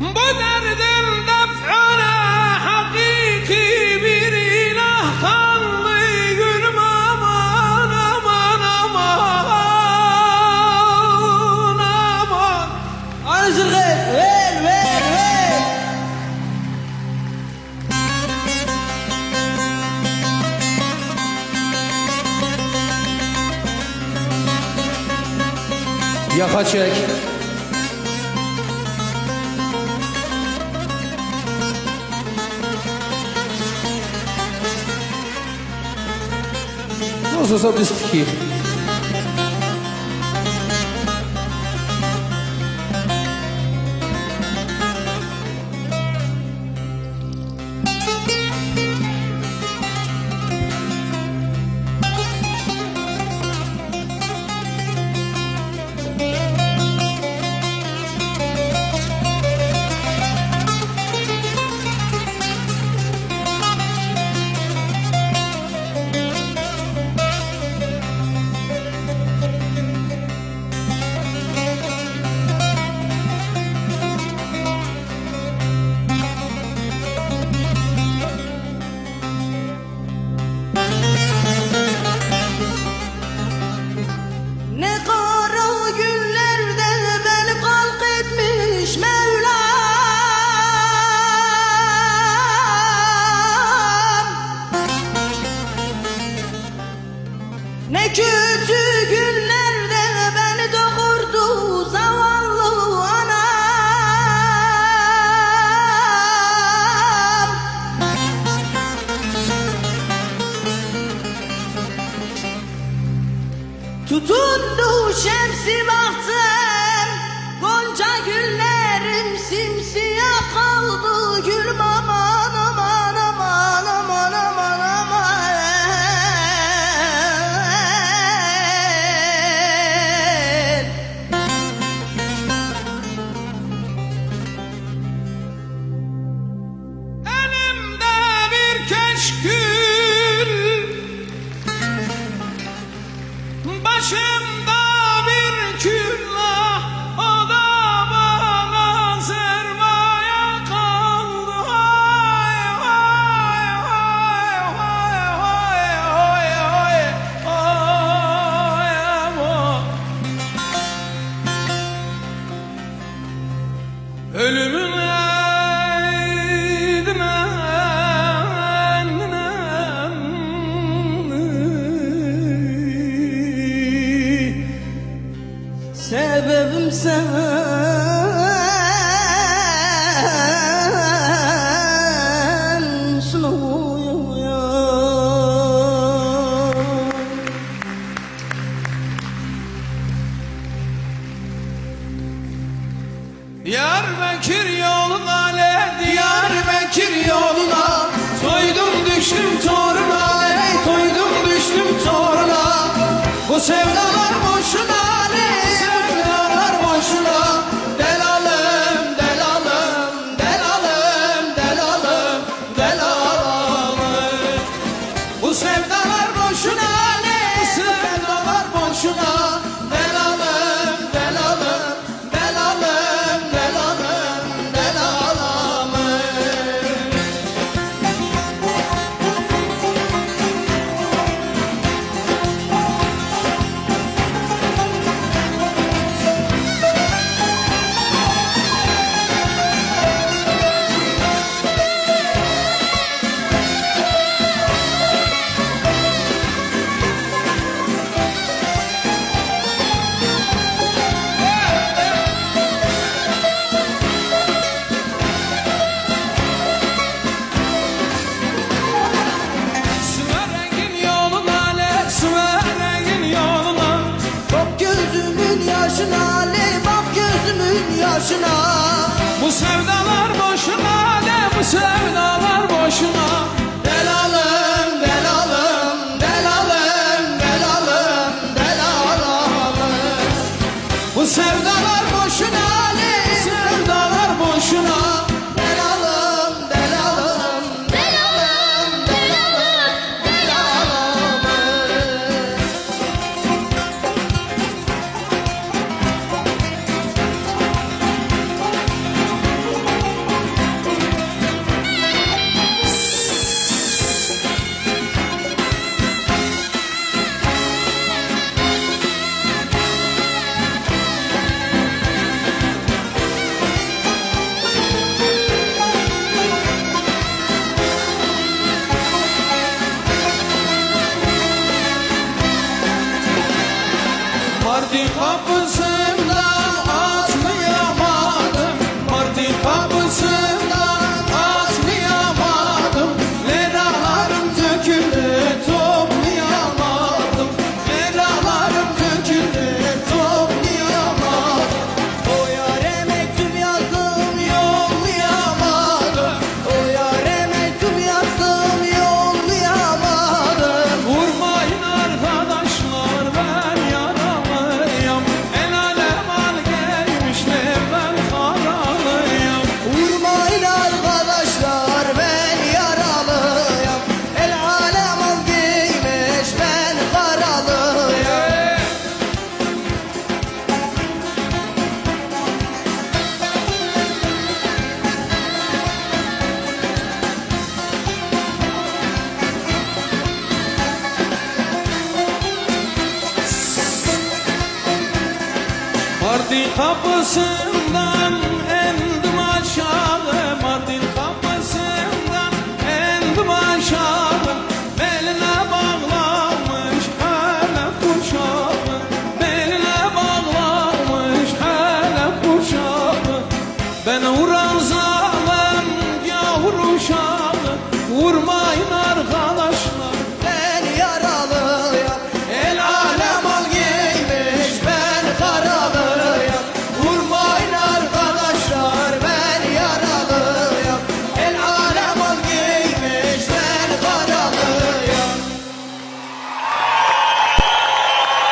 Bu derdin def'ane hakiki bir ilah kanlı gülüm aman aman aman aman. Anasını ver ver ver. Yaka çek. Nasılsa biz tikiyik. Ne kara günlerde beni kalk etmiş Mevlam. Ne kötü günlerde beni doğurdu zavallı anam. Tutundu şemsi bahtım, gonca güllerim simsiyah kaldı gülüm aman aman aman aman aman aman. Elimde bir keşkül, başımda bir küllah, o da bana sermaye kaldı. Hay hay hay hay hay hay hay aman. Ölümün Sebebim sensin Diyarbakır yoluna le, Diyarbakır yoluna, toydum düştüm toruna le, toydum düştüm toruna. Bu sevdalar boşuna le, sevdalar boşuna. Delalım delalım delalım delalım delalım. Bu sevdalar boşuna le, sevdalar boşuna. Delalım delalım delalım delalım delalım. Bu sevdalar boşuna de, bu sevdalar boşuna. Delalım delalım delalım delalım delalım. Bu sevdalar boşuna de, sevdalar boşuna. Delalım delalım delalım delalım delalım. kapısından endim aşağı, Mardin kapısından endim aşağı. Beline bağlamış hele kuşağı, beline bağlamış hele kuşağı. Ben vuran zalim gavur uşağı, vurmayın arkadan.